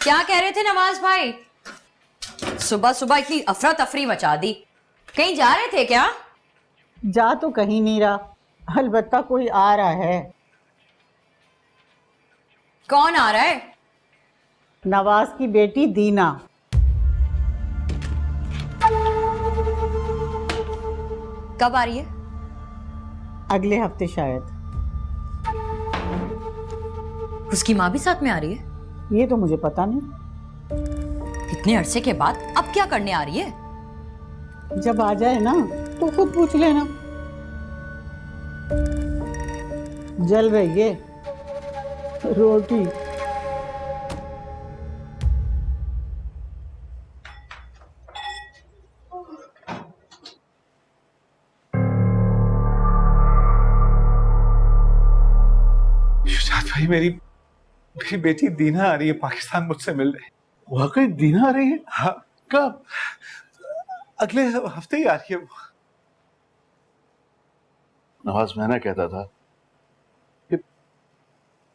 क्या कह रहे थे नवाज भाई? सुबह सुबह इतनी अफरा तफरी मचा दी। कहीं जा रहे थे क्या? जा तो कहीं नहीं रहा, अलबत्ता कोई आ रहा है। कौन आ रहा है? नवाज की बेटी दीना। कब आ रही है? अगले हफ्ते शायद। उसकी माँ भी साथ में आ रही है? ये तो मुझे पता नहीं। इतने अरसे के बाद अब क्या करने आ रही है? जब आ जाए ना तो खुद पूछ लेना। जल रही है रोटी। शुजात भाई, मेरी मेरी बेटी दीना आ रही है पाकिस्तान मुझसे मिलने। वाकई दीना आ रही है? हाँ। कब? अगले हफ्ते ही आ रही है वो। नवाज, मैं ना कहता था कि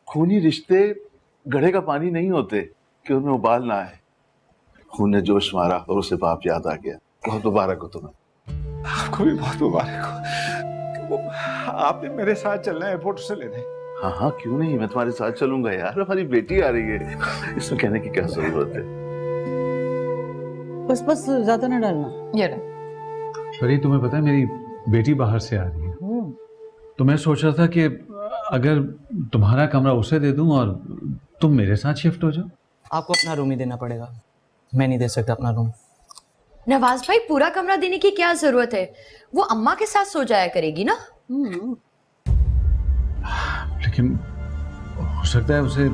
खूनी रिश्ते गढ़े का पानी नहीं होते कि उनमें उबाल ना आए। खून ने जोश मारा और उसे बाप याद आ गया। बहुत मुबारक हो तुम्हें। आपको भी बहुत मुबारक हो। आपने मेरे साथ चलना है एयरपोर्ट से लेने। हाँ हाँ, क्यों नहीं, मैं तुम्हारे साथ चलूंगा यार। हमारी बेटी आ रही है, इसमें कहने की क्या जरूरत है। बस बस ज्यादा ना डालना। ये परी, तुम्हें पता है मेरी बेटी बाहर से आ रही है, तो मैं सोच रहा था कि अगर तुम्हारा कमरा उसे दे दूं और तुम मेरे साथ शिफ्ट हो जाओ। आपको अपना रूम ही देना पड़ेगा, मैं नहीं दे सकता अपना रूम। नवाज भाई, पूरा कमरा देने की क्या जरूरत है? वो अम्मा के साथ सो जाया करेगी ना। लेकिन हो सकता है उसे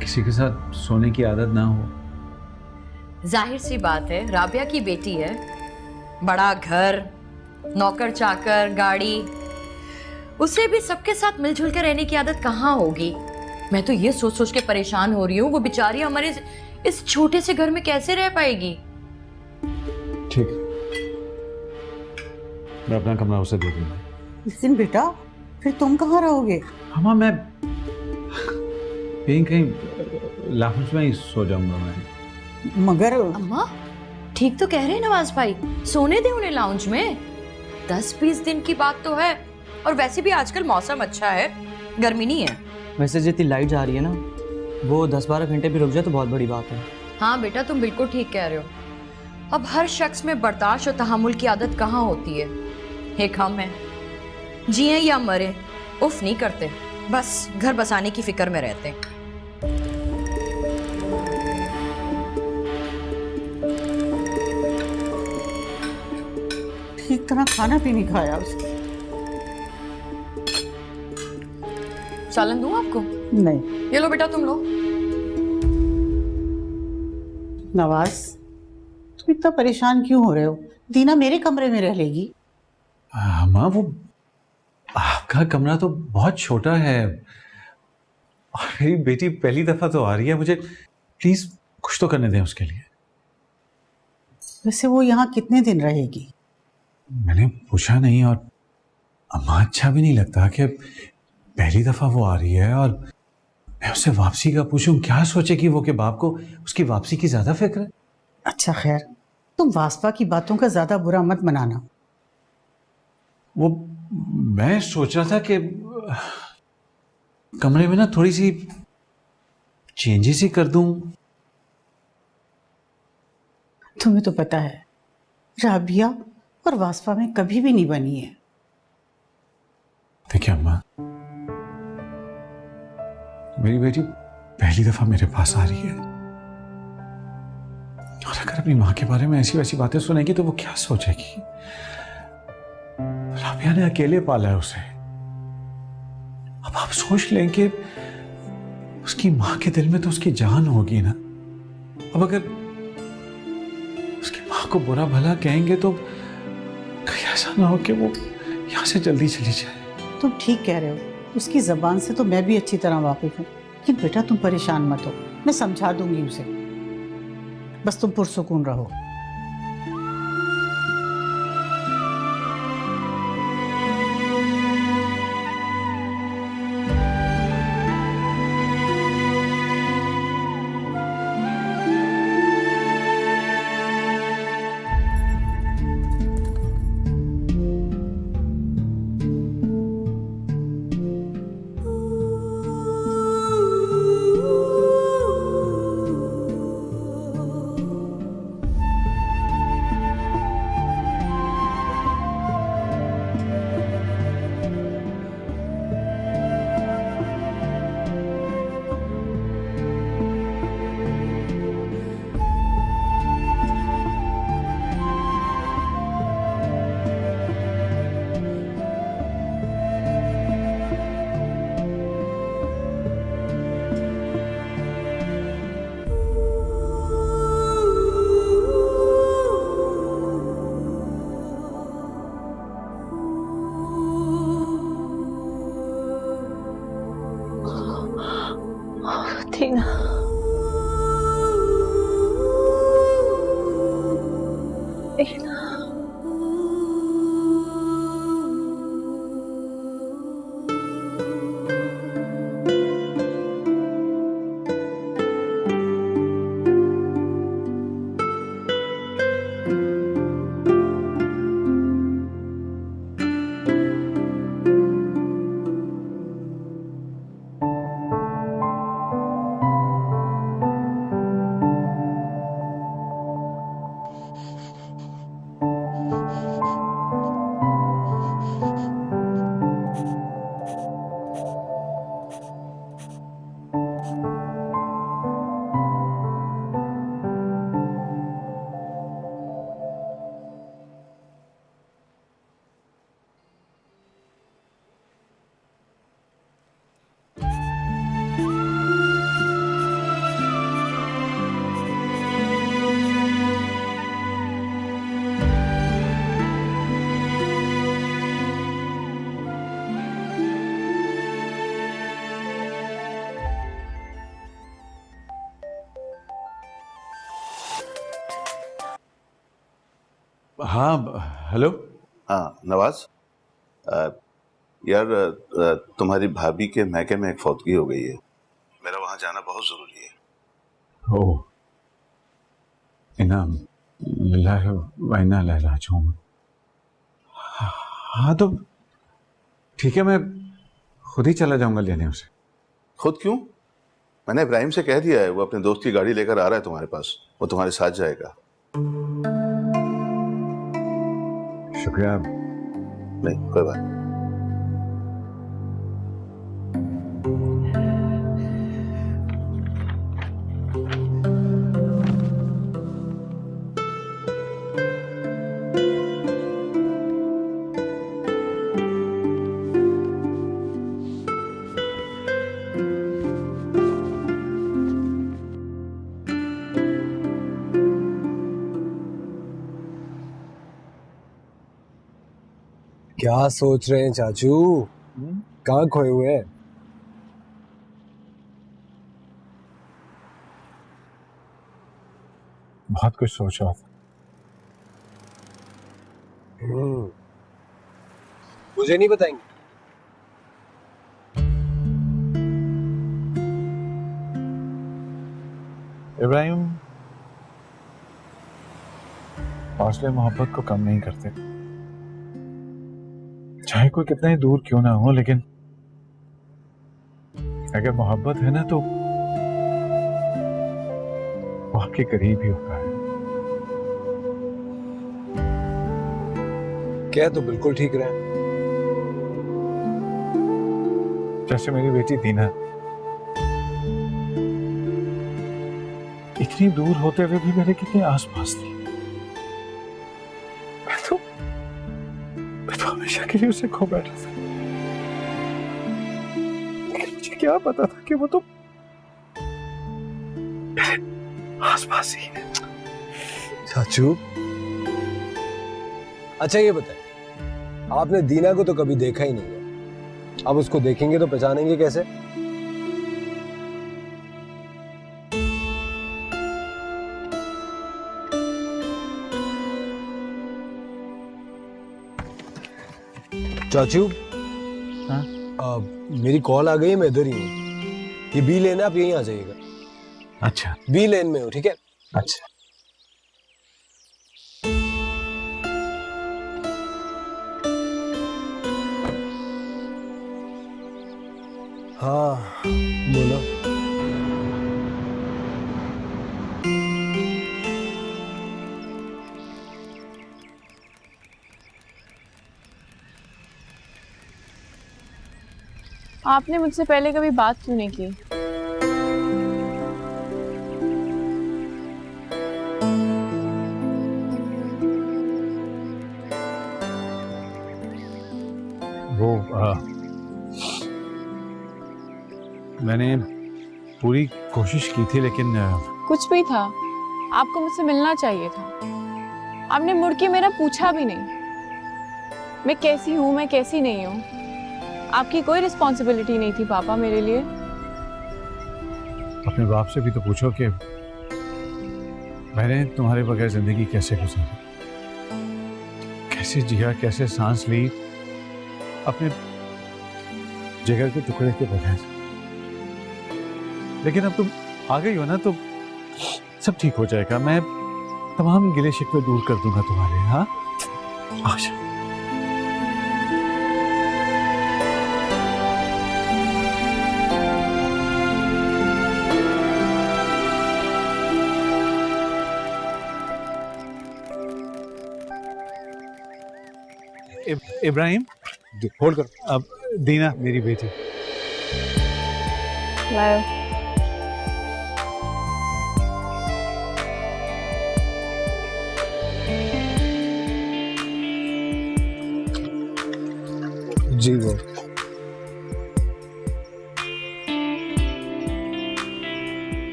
किसी के साथ सोने की आदत ना हो। जाहिर सी बात है, राबिया की बेटी है, बड़ा घर, नौकर चाकर, गाड़ी, उसे भी सबके साथ मिलजुल कर रहने की आदत कहाँ होगी? मैं तो ये सोच सोच के परेशान हो रही हूँ, वो बेचारी हमारे इस छोटे से घर में कैसे रह पाएगी? ठीक, मैं अपना कमरा उसे दे दूंगा। लेकिन बेटा, फिर तुम कहाँ रहोगे? हाँ, मैं कहीं कहीं लाउंज में ही सो जाऊंगा मैं। मगर अम्मा ठीक तो कह रहे हैं नवाज भाई, सोने दे उन्हें लाउंज में। 10-20 दिन की बात तो है, और वैसे भी आजकल मौसम अच्छा है, गर्मी नहीं है। वैसे जितनी लाइट जा रही है ना, वो 10-12 घंटे भी रुक जाए तो बहुत बड़ी बात है। हाँ बेटा, तुम बिल्कुल ठीक कह रहे हो। अब हर शख्स में बर्दाश्त और तहम्मुल की आदत कहाँ होती है। एक हम हैं, जिए या मरे उफ नहीं करते, बस घर बसाने की फिक्र में रहते हैं। ठीक तरह खाना भी नहीं खाया उसने। सालन दूं आपको? नहीं। ये लो बेटा, तुम लो। नवाज, तुम इतना परेशान क्यों हो रहे हो? दीना मेरे कमरे में रह लेगी। माँ, वो आपका कमरा तो बहुत छोटा है और मेरी बेटी पहली दफा तो आ रही है, मुझे प्लीज कुछ तो करने दें उसके लिए। वैसे वो यहाँ कितने दिन रहेगी? मैंने पूछा नहीं, और अम्मा अच्छा भी नहीं लगता कि पहली दफा वो आ रही है और मैं उससे वापसी का पूछूं। क्या सोचेगी वो कि बाप को उसकी वापसी की ज्यादा फिक्र है। अच्छा खैर, तुम वास्पा की बातों का ज्यादा बुरा मत मनाना। वो मैं सोच रहा था कि कमरे में ना थोड़ी सी चेंजेस ही कर दूं। तुम्हें तो पता है, राबिया और वास्पा में कभी भी नहीं बनी है। देखिए अम्मा, मेरी बेटी पहली दफा मेरे पास आ रही है, और अगर अपनी माँ के बारे में ऐसी वैसी बातें सुनेगी तो वो क्या सोचेगी। राबिया ने अकेले पाला है उसे। अब आप सोच लें कि उसकी माँ के दिल में तो उसकी जान होगी ना। अब अगर उसकी माँ को बुरा भला कहेंगे तो कहीं ऐसा ना हो कि वो यहाँ से जल्दी चली जाए। तुम ठीक कह रहे हो, उसकी जबान से तो मैं भी अच्छी तरह वाकिफ हूँ। लेकिन बेटा तुम परेशान मत हो, मैं समझा दूंगी उसे। बस तुम पुरसुकून रहो। दीना, दीना। हाँ हेलो। हाँ नवाज, यार तुम्हारी भाभी के मैके में एक फौतगी हो गई है, मेरा वहां जाना बहुत जरूरी है। ओह, इनाम लिल्लाहि व इन्ना इलैहि राजिऊन। हाँ तो ठीक है, मैं खुद ही चला जाऊंगा लेने उसे। खुद क्यों? मैंने इब्राहिम से कह दिया है, वो अपने दोस्त की गाड़ी लेकर आ रहा है तुम्हारे पास, वो तुम्हारे साथ जाएगा। शुक्रिया। नहीं कोई बात नहीं। क्या सोच रहे हैं चाचू? कहाँ खोए हुए हैं? बहुत कुछ सोच रहा था। मुझे नहीं बताएंगे? इब्राहिम फासले मोहब्बत को कम नहीं करते, चाहे कोई कितना ही दूर क्यों ना हो, लेकिन अगर मोहब्बत है ना तो वो आपके करीब ही होता है। क्या तो बिल्कुल ठीक रहे। जैसे मेरी बेटी दीना इतनी दूर होते हुए भी मेरे कितने आसपास थी। मैं तो हमेशा के लिए उसे खो बैठा था, लेकिन मुझे क्या पता था कि वो तो आसपास ही है। चाचू अच्छा ये बताए, आपने दीना को तो कभी देखा ही नहीं है, अब उसको देखेंगे तो पहचानेंगे कैसे? चाचू हाँ? मेरी कॉल आ गई है, मैं इधर ही हूँ। ये बी लेन है, आप यहीं आ जाइएगा। अच्छा बी लेन में हो, ठीक है? अच्छा। हाँ बोलो। आपने मुझसे पहले कभी बात क्यों नहीं की? वो मैंने पूरी कोशिश की थी, लेकिन कुछ भी था, आपको मुझसे मिलना चाहिए था। आपने मुड़ के मेरा पूछा भी नहीं मैं कैसी हूँ, मैं कैसी नहीं हूँ। आपकी कोई रिस्पॉन्सिबिलिटी नहीं थी पापा मेरे लिए। अपने बाप से भी तो पूछो कि मैंने तुम्हारे बगैर जिंदगी कैसे गुजारी, कैसे जिया, कैसे सांस ली अपने जिगर के टुकड़े के बगैर। लेकिन अब तुम आ गई हो ना तो सब ठीक हो जाएगा। मैं तमाम गिले शिकवे दूर कर दूंगा तुम्हारे। हाँ आशा। इब्राहिम होल्ड कर। अब दीना मेरी बेटी। लाओ। जी वो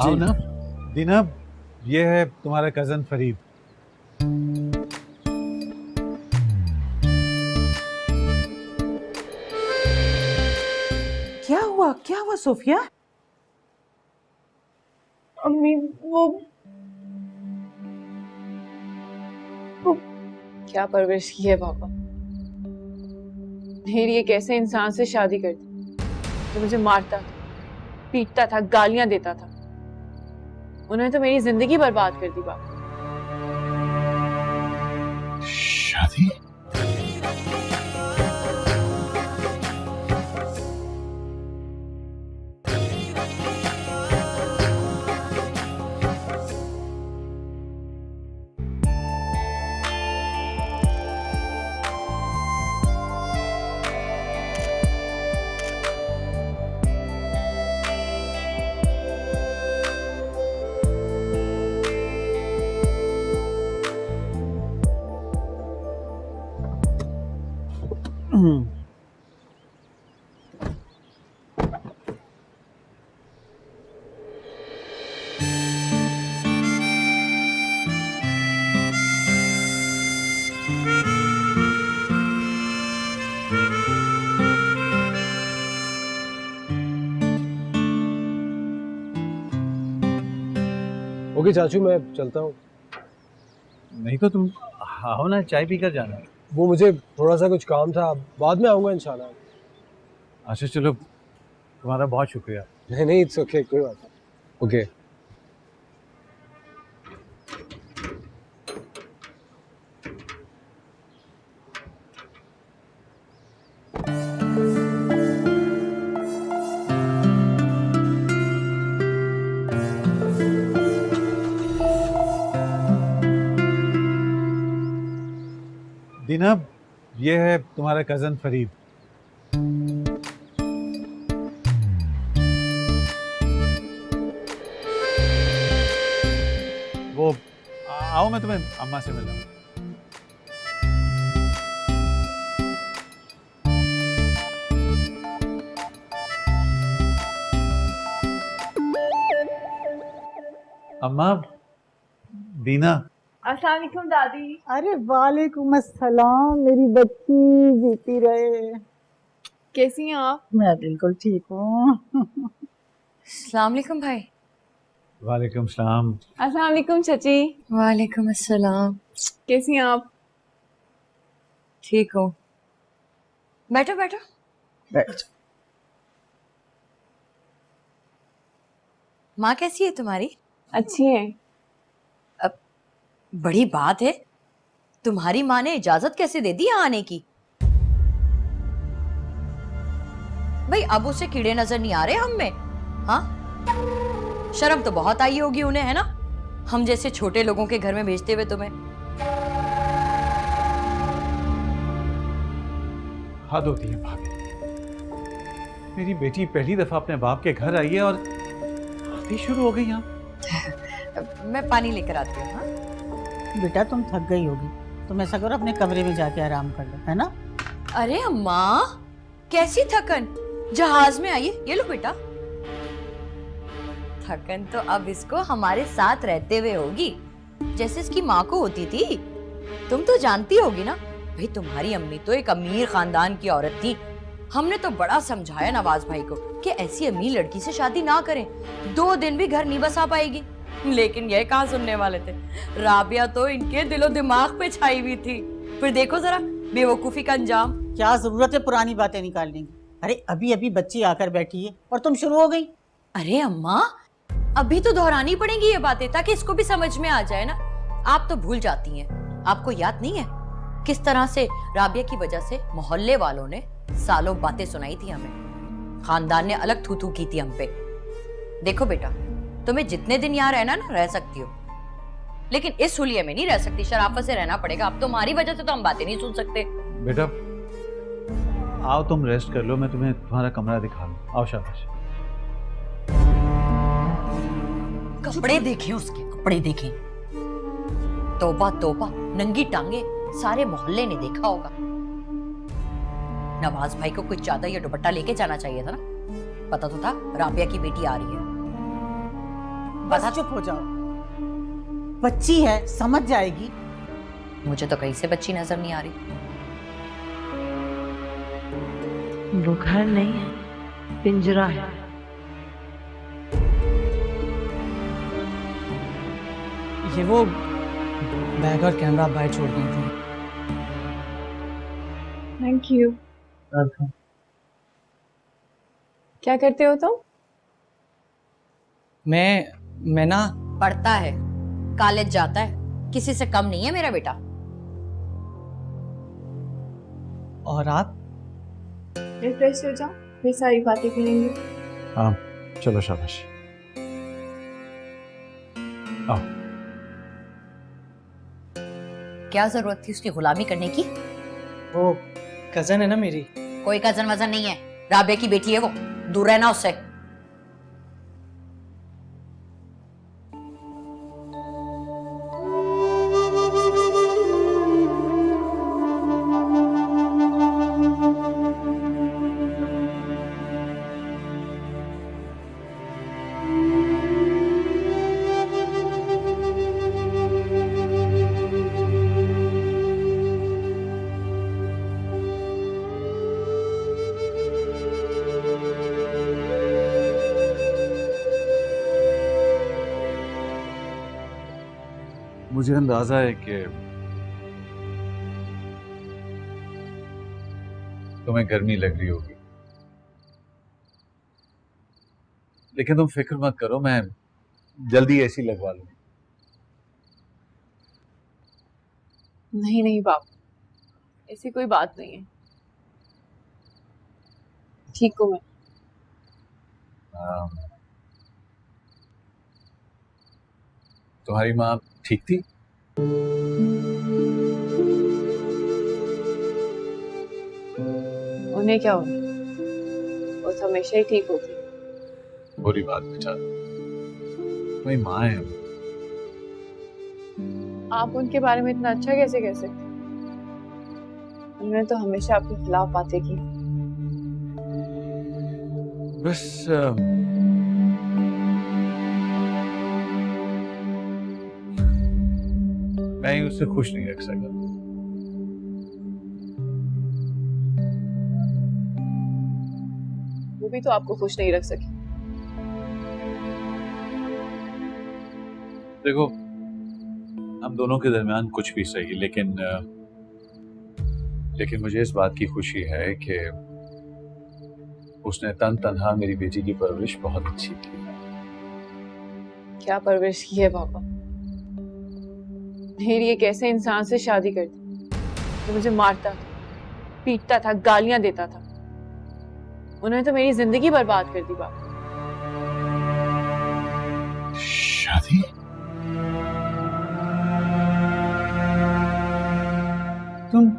आओ ना दीना, ये है तुम्हारा कजन फरीद। क्या हुआ सोफिया? अम्मी वो क्या परवरिश की है पापा। मेरी एक ऐसे इंसान से शादी कर दी जो मुझे मारता था, पीटता था, गालियां देता था। उन्होंने तो मेरी जिंदगी बर्बाद कर दी पापा। शादी? ओके चाचू, मैं चलता हूँ। नहीं तो तुम आओ ना, चाय पीकर जाना। वो मुझे थोड़ा सा कुछ काम था, बाद में आऊँगा इंशाल्लाह। अच्छा चलो, तुम्हारा बहुत शुक्रिया। नहीं इट्स ओके, कोई बात नहीं। ओके दीना, ये है तुम्हारा कजन फरीद। वो आओ, मैं तुम्हें अम्मा से मिलाऊं। अम्मा, दीना। अस्सलाम वालेकुम दादी। अरे वालेकुम अस्सलाम, मेरी बच्ची जीती रहे। कैसी हैं आप? मैं बिल्कुल ठीक हूँ। अस्सलाम वालेकुम भाई। वालेकुम सलाम। अस्सलाम वालेकुम चाची। वालेकुम अस्सलाम। कैसी हैं आप? ठीक हूँ, बैठो बैठो। बैठ। माँ कैसी है तुम्हारी? अच्छी हैं। बड़ी बात है, तुम्हारी माँ ने इजाजत कैसे दे दी यहाँ आने की? भाई अब उसे कीड़े नजर नहीं आ रहे हम में? हाँ, शर्म तो बहुत आई होगी उन्हें, है ना? हम जैसे छोटे लोगों के घर में भेजते हुए तुम्हें। हद होती है भाभी, मेरी बेटी पहली दफा अपने बाप के घर आई है और अभी शुरू हो गई यहाँ। मैं पानी लेकर आती हूँ। हाँ? बेटा तुम थक गई होगी, तुम ऐसा करो अपने कमरे में जाके आराम कर लो, है ना? अरे अम्मा, कैसी थकन, जहाज में आई है। ये लो बेटा। थकन तो अब इसको हमारे साथ रहते हुए होगी। जैसे इसकी माँ को होती थी। तुम तो जानती होगी ना भाई, तुम्हारी अम्मी तो एक अमीर खानदान की औरत थी। हमने तो बड़ा समझाया नवाज भाई को कि ऐसी अमीर लड़की से शादी ना करें, 2 दिन भी घर नहीं बसा पाएगी, लेकिन ये कहाँ सुनने वाले थे। राबिया तो इनके दिलो दिमाग पे छाई हुई थी। फिर देखो जरा बेवकूफी का अंजाम। क्या जरूरत है पुरानी बातें निकालने की? अरे अभी अभी बच्ची आकर बैठी है और तुम शुरू हो गई। अरे अम्मा, अभी तो दोहरानी पड़ेंगी ये बातें ताकि इसको भी समझ में आ जाए ना। आप तो भूल जाती हैं, आपको याद नहीं है किस तरह से राबिया की वजह से मोहल्ले वालों ने सालों बातें सुनाई थी हमें, खानदान ने अलग थू थू की थी हम पे। देखो बेटा, तुम्हें जितने दिन यहाँ रहना ना रह सकती हो, लेकिन इस हुलिये में नहीं रह सकती, शराफत से रहना पड़ेगा। अब तुम्हारी वजह से तो हम बातें नहीं सुन सकते। बेटा आओ, तुम रेस्ट कर लो, मैं तुम्हें तुम्हारा कमरा दिखा लूं। आओ शाबाश। कपड़े देखें उसके, कपड़े देखें। तौबा तौबा, नंगी टांगे सारे मोहल्ले ने देखा होगा। नवाज भाई को कोई चादर या दुपट्टा लेके जाना चाहिए था ना। पता तो था राबिया की बेटी आ रही है। बस चुप हो जाओ, बच्ची है समझ जाएगी। मुझे तो कहीं से बच्ची नजर नहीं आ रही। वो घर नहीं है, पिंजरा है। ये वो बैग और कैमरा आप बाहर छोड़ दी थी। Thank you. क्या करते हो तुम? मैं ना पढ़ता है, कॉलेज जाता है, किसी से कम नहीं है मेरा बेटा। और आप? रिफ्रेश हो जाओ, फिर सारी बातें करेंगे। हाँ चलो शाबाश। आओ। क्या जरूरत थी उसकी गुलामी करने की? वो कजन है ना मेरी। कोई कजन वजन नहीं है, राबिया की बेटी है वो, दूर रहना उससे। मुझे अंदाजा है कि तुम्हें गर्मी लग रही होगी, लेकिन तुम फिक्र मत करो, मैं जल्दी एसी लगवा लूंगा। नहीं नहीं बाप, ऐसी कोई बात नहीं है, ठीक हूँ मैं। तुम्हारी माँ ठीक थी? उन्हें क्या हो, वो तो हमेशा ही ठीक होती। बुरी बात बेटा, तुम्हारी माँ है। आप उनके बारे में इतना अच्छा कैसे कह सकते? उन्होंने तो हमेशा आपके खिलाफ बातें की। बस मैं ही उससे खुश नहीं रख सका। वो भी तो आपको खुश नहीं रख सकी। देखो, हम दोनों के दरमियान कुछ भी सही, लेकिन मुझे इस बात की खुशी है कि उसने तन तनहा मेरी बेटी की परवरिश बहुत अच्छी की। क्या परवरिश की है पापा? मेरी एक ऐसे इंसान से शादी कर दी जो मुझे मारता था, पीटता था, गालियां देता था। उन्होंने तो मेरी जिंदगी बर्बाद कर दी पापा। शादी? तुम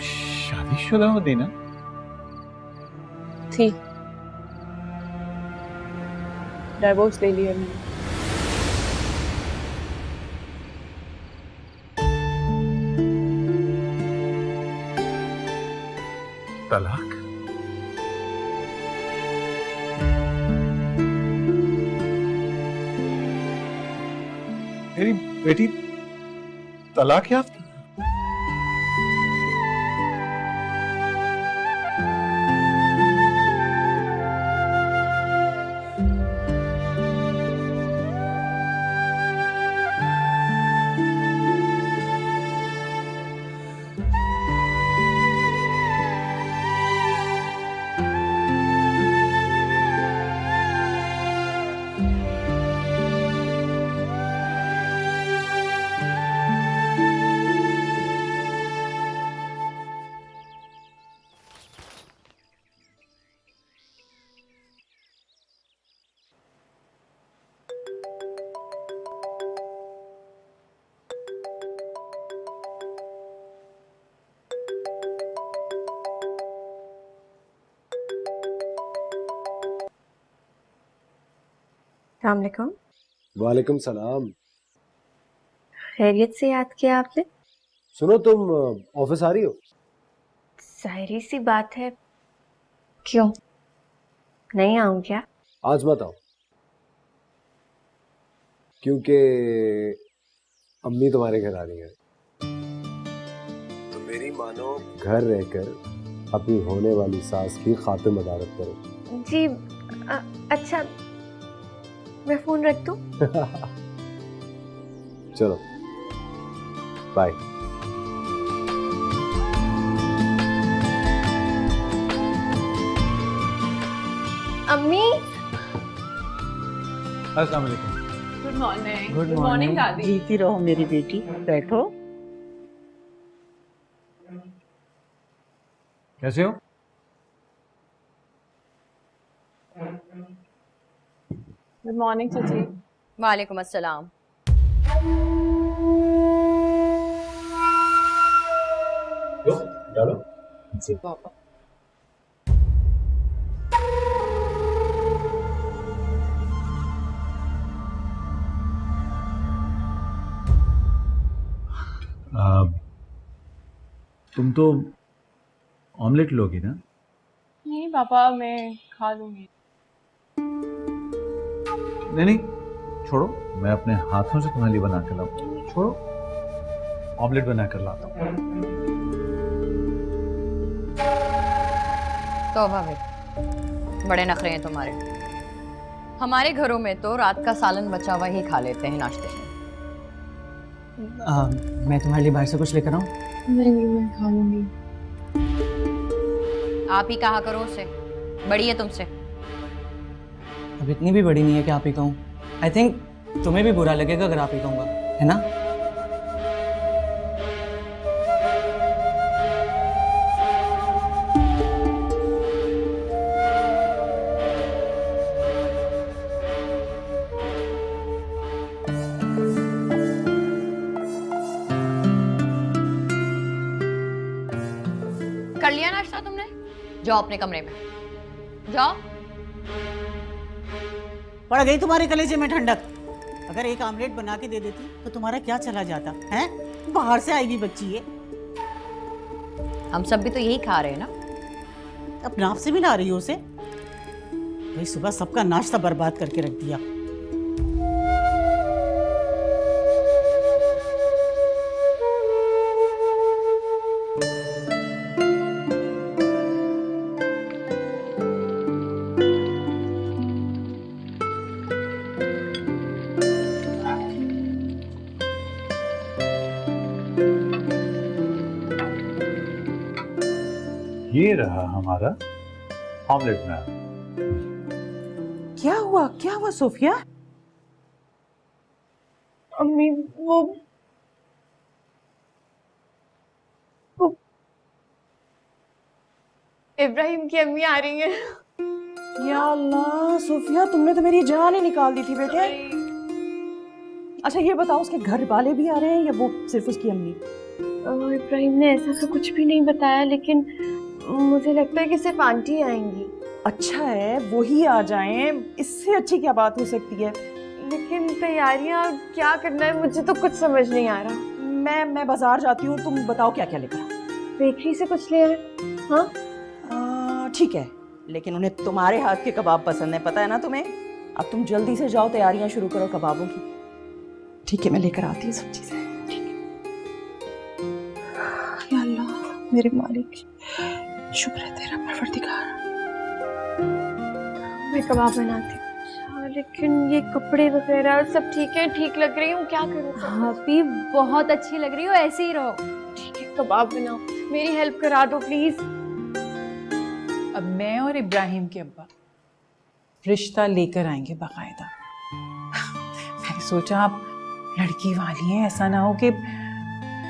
शादीशुदा हो दीना? थी, डाइवोर्स ले लिया मैंने। तलाक? मेरी बेटी तलाक याफ्ता? अस्सलामुअलैकुम। वालेकुम सलाम। खैरियत से याद किया आपने? सुनो, तुम ऑफिस आ रही हो? जाहिर सी बात है, क्यों नहीं आऊं क्या? आज मत आओ, क्योंकि अम्मी तुम्हारे घर आ रही है। तो मेरी मानो घर रहकर अपनी होने वाली सास की खातिर मदारत करो। जी अच्छा, मैं फोन रख दूं? चलो बाय। अम्मी, अस्सलाम वालेकुम। Good morning. गुड मॉर्निंग दादी। जीती रहो मेरी बेटी, बैठो। कैसे हो? गुड मॉर्निंग चाची। वालेकुम अस्सलाम। डालो। तुम तो ऑमलेट लोगी ना? नहीं पापा, मैं खा लूंगी। नहीं नहीं, छोड़ो, मैं अपने हाथों से तुम्हारे लिए बना कर लाऊं। छोड़ो, ऑमलेट बना कर लाता हूँ। तौबा भाई, बड़े नखरे हैं तुम्हारे। हमारे घरों में तो रात का सालन बचा हुआ ही खा लेते हैं नाश्ते में। मैं तुम्हारे लिए बाहर से कुछ लेकर आऊँ? नहीं, मैं खा लूंगी। आप ही कहा करो उसे, बड़ी है तुमसे। अब इतनी भी बड़ी नहीं है कि आप ही कहूँ। आई थिंक तुम्हें भी बुरा लगेगा अगर आप ही कहूँगा, है ना? कर लिया नाश्ता तुमने? जाओ अपने कमरे में, जाओ। पड़ गई तुम्हारे कलेजे में ठंडक। अगर एक आमलेट बना के दे देती तो तुम्हारा क्या चला जाता है? बाहर से आई हुई बच्ची है। हम सब भी तो यही खा रहे हैं ना। अब नाप से मिला रही हो उसे? भाई सुबह सबका नाश्ता बर्बाद करके रख दिया। ये रहा हमारा ऑमलेट बना। क्या हुआ सोफिया? अम्मी, वो इब्राहिम की अम्मी आ रही है। या अल्लाह सोफिया, तुमने तो मेरी जान ही निकाल दी थी बेटे। अच्छा ये बताओ, उसके घर वाले भी आ रहे हैं या वो सिर्फ उसकी अम्मी? इब्राहिम ने ऐसा तो कुछ भी नहीं बताया, लेकिन मुझे लगता है कि सिर्फ आंटी आएंगी। अच्छा है, वो ही आ जाएं, इससे अच्छी क्या बात हो सकती है? लेकिन तैयारियां क्या करना है, मुझे तो कुछ समझ नहीं आ रहा। मैं बाजार जाती हूँ, तुम बताओ क्या क्या लेकर आओ। बेकरी से कुछ ले आए? हाँ ठीक है, लेकिन उन्हें तुम्हारे हाथ के कबाब पसंद है, पता है ना तुम्हें। अब तुम जल्दी से जाओ, तैयारियां शुरू करो कबाबों की। ठीक है, मैं लेकर आती हूँ सब चीजें। या अल्लाह मेरे मालिक, शुक्र है तेरा परवरदिगार। मैं कबाब बनाती हूँ, लेकिन ये कपड़े वगैरह सब ठीक है, ठीक लग रही हूँ, क्या करूँ? भाभी बहुत अच्छी लग रही हो, ऐसे ही रहो। ठीक है, कबाब बनाओ, मेरी हेल्प करा दो प्लीज। अब मैं और इब्राहिम के अब्बा रिश्ता लेकर आएंगे बाकायदा। मैंने सोचा आप लड़की वाली हैं, ऐसा ना हो कि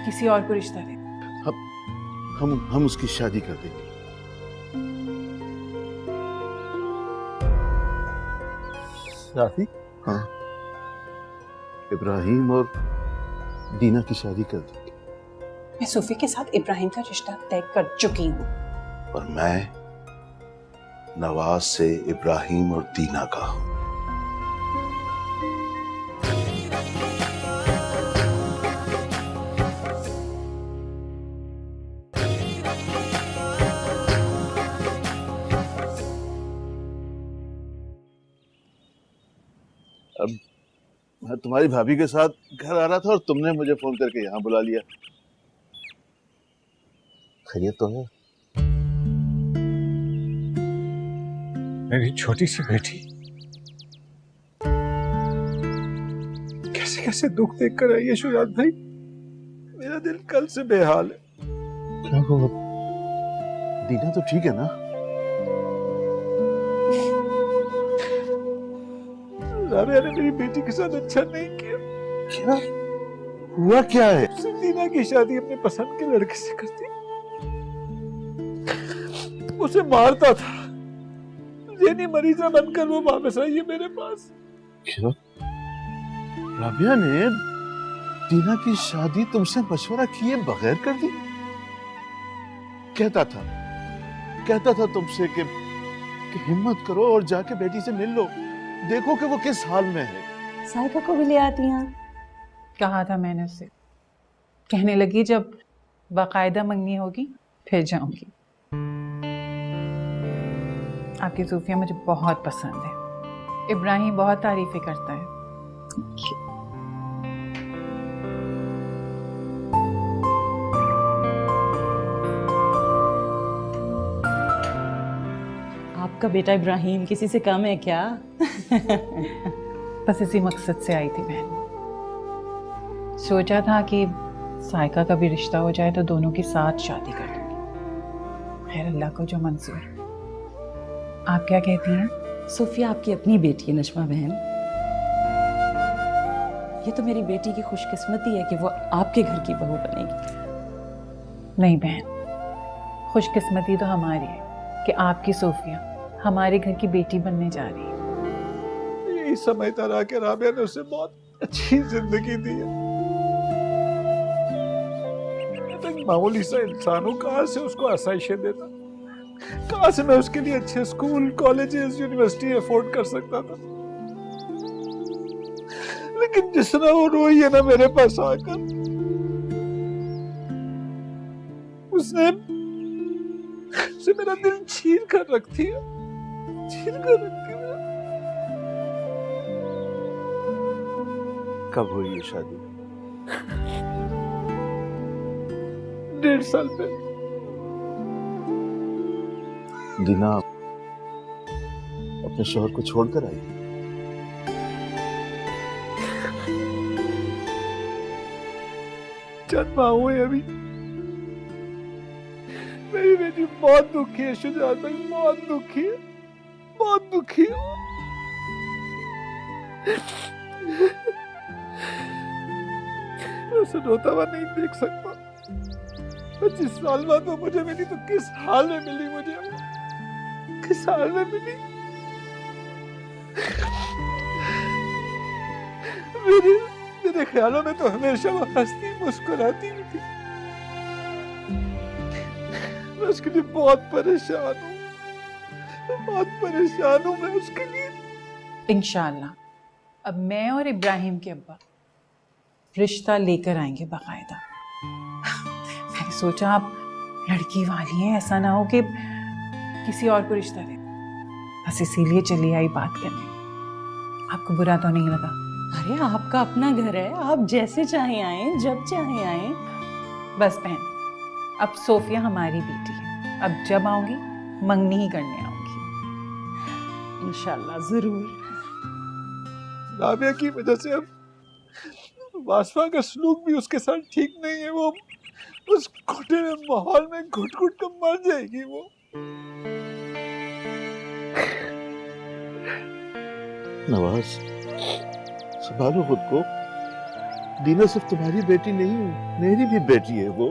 किसी और को रिश्ता दे। हम उसकी शादी कर देंगे। शादी? हाँ, इब्राहिम और दीना की शादी कर देंगे। मैं सोफी के साथ इब्राहिम का रिश्ता तय कर चुकी हूँ। और मैं नवाज से इब्राहिम और दीना का। अब मैं तुम्हारी भाभी के साथ घर आ रहा था और तुमने मुझे फोन करके यहाँ बुला लिया। खैरियत तो है? मेरी छोटी सी बेटी कैसे कैसे दुख देख कर आई है शुजात भाई। मेरा दिल कल से बेहाल है। क्या हुआ? दीना तो ठीक है ना? राबिया ने मेरी बेटी के साथ अच्छा नहीं किया। क्या हुआ? क्या है? उसने दीना की शादी अपने पसंद के लड़के से कर दी। उसे मारता था। जेनी मरीजा बनकर वो वापस आई है मेरे पास। क्या? राबिया ने दीना की शादी तुमसे मशवरा किए बगैर कर दी? कहता था तुमसे कि हिम्मत करो और जाके बेटी से मिल लो, देखो कि वो किस हाल में है। साइका को भी ले आती हैं। कहा था मैंने उससे, कहने लगी जब बाकायदा मंगनी होगी फिर जाऊंगी। आपकी सूफिया मुझे बहुत पसंद है। इब्राहिम बहुत तारीफें करता है। आपका बेटा इब्राहिम किसी से कम है क्या? बस इसी मकसद से आई थी बहन। सोचा था कि साइका का भी रिश्ता हो जाए तो दोनों की साथ शादी कर दूंगी। खैर अल्लाह को जो मंजूर। आप क्या कहती हैं? सोफिया आपकी अपनी बेटी है नश्मा बहन। ये तो मेरी बेटी की खुशकिस्मती है कि वो आपके घर की बहू बनेगी। नहीं बहन, खुशकिस्मती तो हमारी है कि आपकी सोफिया हमारे घर की बेटी बनने जा रही है। यही समझता रहा कि राबिया ने उसे बहुत अच्छी जिंदगी दी है। मामूली सा इंसान हूँ, कहाँ से उसको आसाइशें देता, कहाँ से मैं उसके लिए अच्छे स्कूल, कॉलेजेस, यूनिवर्सिटी अफोर्ड कर सकता था। लेकिन जिस तरह वो रोई है ना मेरे पास आकर, उसने मेरा दिल छीन कर रख दिया, छीन कर रख दिया। कब हुई ये शादी? 1.5 साल पहले। दीना अपने शोहर को छोड़कर आई। चंद माह हुए अभी। मेरी बेटी बहुत दुखी है शुजात भाई, बहुत दुखी है, बहुत दुखी है। उसे रोता हुआ नहीं देख सकता। 25 साल बाद वो मुझे मिली तो किस हाल में मिली मुझे, किस हाल में मिली। मेरे ख्यालों में तो हमेशा वो हंसती मुस्कुराती भी थी। मैं उसके लिए बहुत परेशान हूँ, बहुत परेशान हूँ मैं उसके लिए। इंशाअल्लाह अब मैं और इब्राहिम के अब्बा रिश्ता लेकर आएंगे बाकायदा। मैंने सोचा आप लड़की वाली हैं, ऐसा ना हो कि किसी और को रिश्ता दे। बस इसीलिए चली आई बात करने। आपको बुरा तो नहीं लगा? अरे आपका अपना घर है, आप जैसे चाहे आए, जब चाहे आए। बस बहन, अब सोफिया हमारी बेटी है, अब जब आऊंगी मंगनी ही करने आऊंगी। इंशाल्लाह जरूर। राबिया की वजह से अब वासवा का सलूक भी उसके साथ ठीक नहीं है। वो उस घुटे माहौल में घुट घुट कर मर जाएगी वो। नवाज, संभालो खुद को। दीना सिर्फ तुम्हारी बेटी नहीं है, मेरी भी बेटी है वो।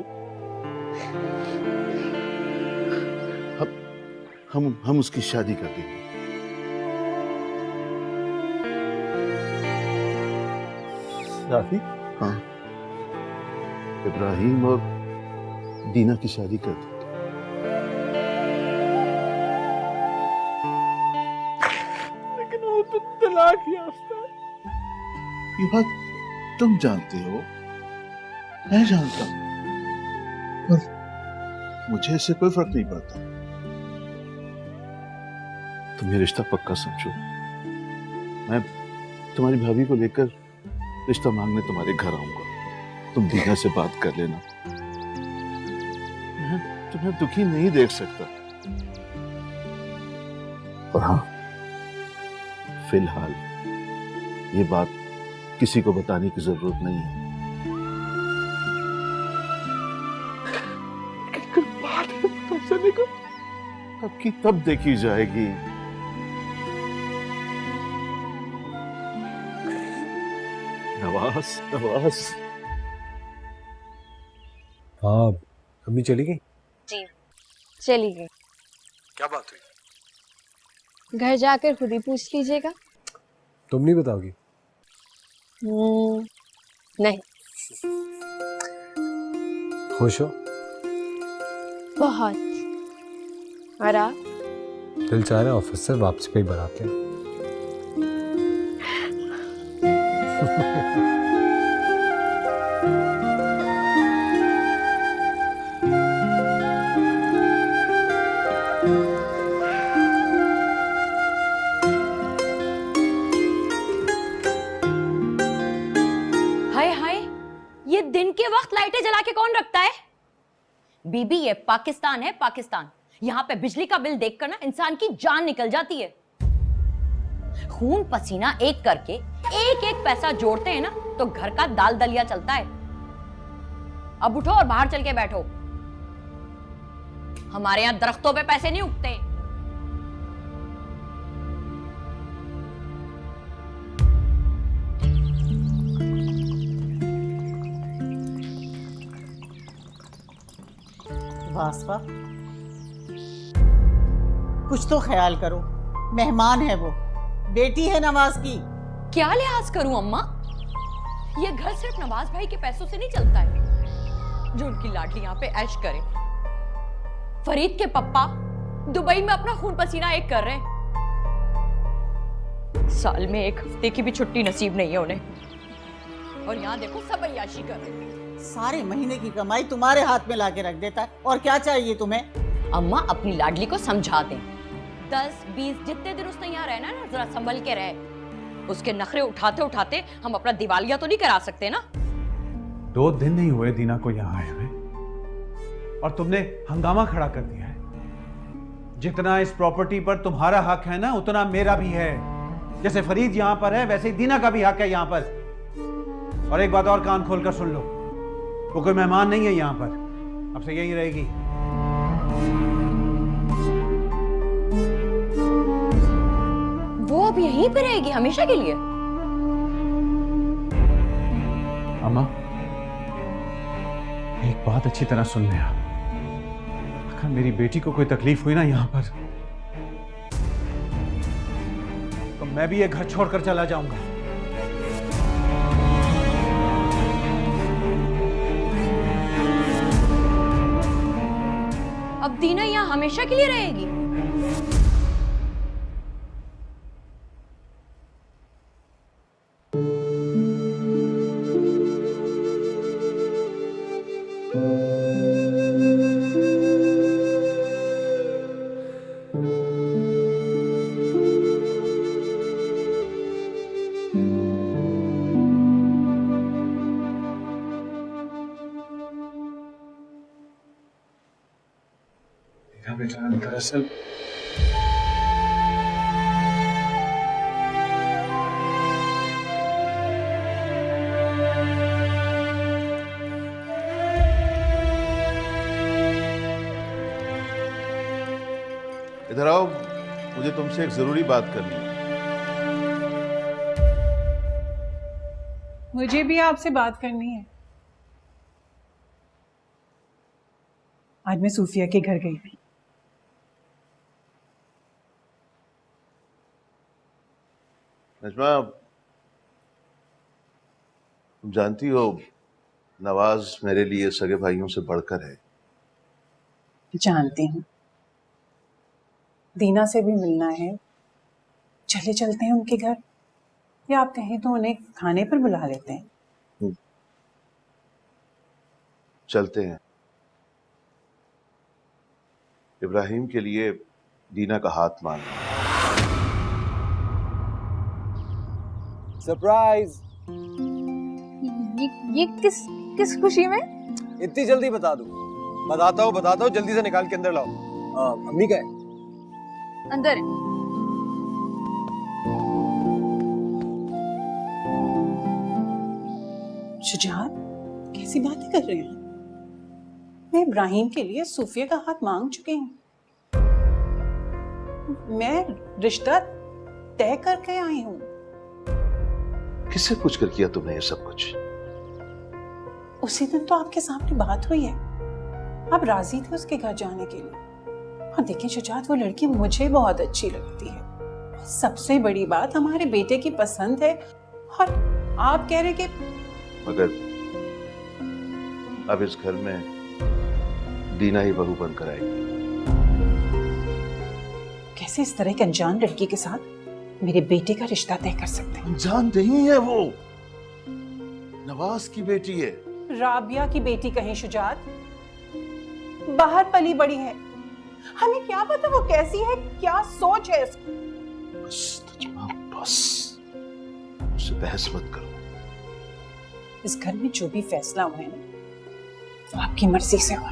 हम उसकी शादी कर देंगे। राफी, हाँ, इब्राहिम और दीना की शादी कर दी। लेकिन वो तो तलाक याफ्ता है। ये बात तुम जानते हो, मैं जानता हूं, पर मुझे इससे कोई फर्क नहीं पड़ता। तुम ये रिश्ता पक्का समझो। मैं तुम्हारी भाभी को लेकर रिश्ता मांगने तुम्हारे घर आऊंगा। तुम दीना से बात कर लेना। मैं तुम्हें दुखी नहीं देख सकता। और हाँ, फिलहाल ये बात किसी को बताने की जरूरत नहीं है। बात है पता चलेगा तब की तब देखी जाएगी। नवाज, नवाज। हाँ, अम्मी चली गई? जी चली गई। क्या बात हुई? घर जाकर खुद ही पूछ लीजिएगा। तुम नहीं बताओगी? नहीं। खुश हो? बहुत। और आप? दिल चाह रहा है ऑफिस से वापसी पे ही बनाते हैं। हाय हाय, ये दिन के वक्त लाइटें जला के कौन रखता है? बीबी, ये पाकिस्तान है, पाकिस्तान। यहाँ पे बिजली का बिल देखकर ना इंसान की जान निकल जाती है। खून पसीना एक करके एक एक पैसा जोड़ते हैं ना तो घर का दाल दलिया चलता है। अब उठो और बाहर चल के बैठो। हमारे यहाँ दरख्तों पे पैसे नहीं उगते। वासवा, कुछ तो ख्याल करो। मेहमान है वो, बेटी है नवाज की। क्या लिहाज करूं अम्मा? ये घर सिर्फ नवाज भाई के पैसों से नहीं चलता है जो उनकी लाडली यहाँ पे ऐश करे। फरीद के पप्पा दुबई में अपना खून पसीना एक कर रहे हैं। साल में एक हफ्ते की भी छुट्टी नसीब नहीं है उन्हें, और यहाँ देखो सब अय्याशी कर रहे हैं। सारे महीने की कमाई तुम्हारे हाथ में लाके रख देता है। और क्या चाहिए तुम्हें? अम्मा, अपनी लाडली को समझा दें। 10-20 जितने दिन उसने यहाँ रहना है ना, जरा संभल के रहे। उसके नखरे उठाते उठाते हम अपना दिवालिया तो नहीं करा सकते ना। 2 दिन नहीं हुए दीना को यहाँ आए हुए और तुमने हंगामा खड़ा कर दिया है। जितना इस प्रॉपर्टी पर तुम्हारा हक है ना, उतना मेरा भी है। जैसे फरीद यहाँ पर है, वैसे ही दीना का भी हक है यहाँ पर। और एक बात और कान खोलकर सुन लो, वो कोई मेहमान नहीं है यहाँ पर, अब से यही रहेगी। वो अब यहीं पे रहेगी हमेशा के लिए? अम्मा, एक बात अच्छी तरह सुन ले आप। अगर मेरी बेटी को कोई तकलीफ हुई ना यहाँ पर, तो मैं भी ये घर छोड़कर चला जाऊंगा। अब दीना यहाँ हमेशा के लिए रहेगी? था बेटा, दरअसल इधर आओ, मुझे तुमसे एक जरूरी बात करनी है। मुझे भी आपसे बात करनी है। आज मैं सूफिया के घर गई थी। नजमा, तुम जानती हो नवाज मेरे लिए सगे भाइयों से बढ़कर है। जानती हूँ। दीना से भी मिलना है, चले चलते हैं उनके घर, या आप कहें तो उन्हें खाने पर बुला लेते हैं। चलते हैं। इब्राहिम के लिए दीना का हाथ मांगना। सरप्राइज। ये किस खुशी में? इतनी जल्दी बता दूं? बताता हूँ, जल्दी से निकाल के अंदर लाओ। अम्मी का है? अंदर है। शुजात, कैसी बातें कर रहे हैं? मैं इब्राहिम के लिए सूफिया का हाथ मांग चुकी हूँ। मैं रिश्ता तय करके आई हूँ। किससे पूछकर किया तुमने ये सब कुछ? उसी दिन तो आपके सामने बात हुई है, आप राजी थे उसके घर जाने के लिए। और देखिए शुजात, वो लड़की मुझे बहुत अच्छी लगती है। सबसे बड़ी बात, हमारे बेटे की पसंद है। और आप कह रहे कि मगर अब इस घर में दीना ही बहू बनकर आएगी। कैसे इस तरह की अनजान लड़की के साथ मेरे बेटे का रिश्ता तय कर सकते हैं? अनजान नहीं है वो, नवाज की बेटी है। राबिया की बेटी कहीं शुजात, बाहर पली बड़ी है। हमें क्या पता वो कैसी है, क्या सोच है उसकी। बस तजमा, बस उससे बहस मत करो। इस घर में जो भी फैसला हुआ है ना, तो आपकी मर्जी से हुआ,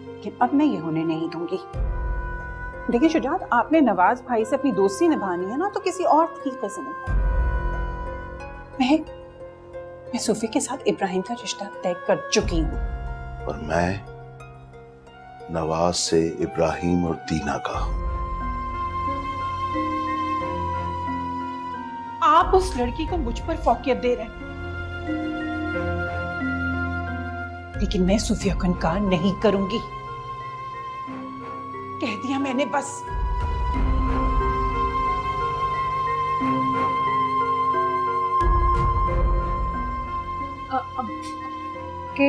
लेकिन अब मैं ये होने नहीं दूंगी। देखिए शुजात, आपने नवाज भाई से अपनी दोस्ती निभानी है ना, तो किसी और तरीके से निभाओ। मैं सूफी के साथ इब्राहिम का रिश्ता तय कर चुकी हूँ। और मैं नवाज से इब्राहिम और दीना का। आप उस लड़की को मुझ पर फौकियत दे रहे हैं, लेकिन मैं सूफिया को इनकार नहीं करूंगी। कह दिया मैंने, बस। के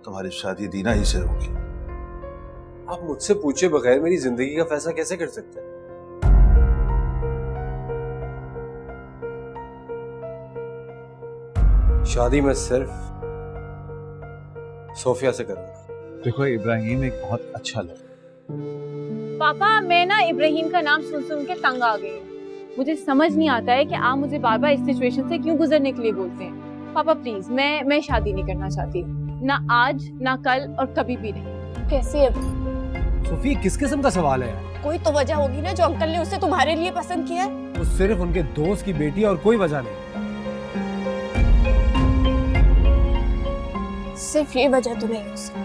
तुम्हारी शादी दीना ही से होगी। आप मुझसे पूछे बगैर मेरी जिंदगी का फैसला कैसे कर सकते हैं? शादी मैं सिर्फ सोफिया से करूंगा। देखो, इब्राहिम एक बहुत अच्छा लड़का। पापा, मैं ना इब्राहिम का नाम सुन सुन के तंग आ गई हूँ। मुझे समझ नहीं आता है कि आप मुझे बार बार इस सिचुएशन से क्यों गुजरने के लिए बोलते हैं। पापा प्लीज, मैं शादी नहीं करना चाहती, ना आज ना कल और कभी भी नहीं। कैसे है? सोफी, किस किस्म का सवाल है यार? कोई तो वजह होगी ना जो अंकल ने उसे तुम्हारे लिए पसंद किया है। वो सिर्फ उनके दोस्त की बेटी है और कोई वजह नहीं। सिर्फ ये वजह तो नहीं हो सकती।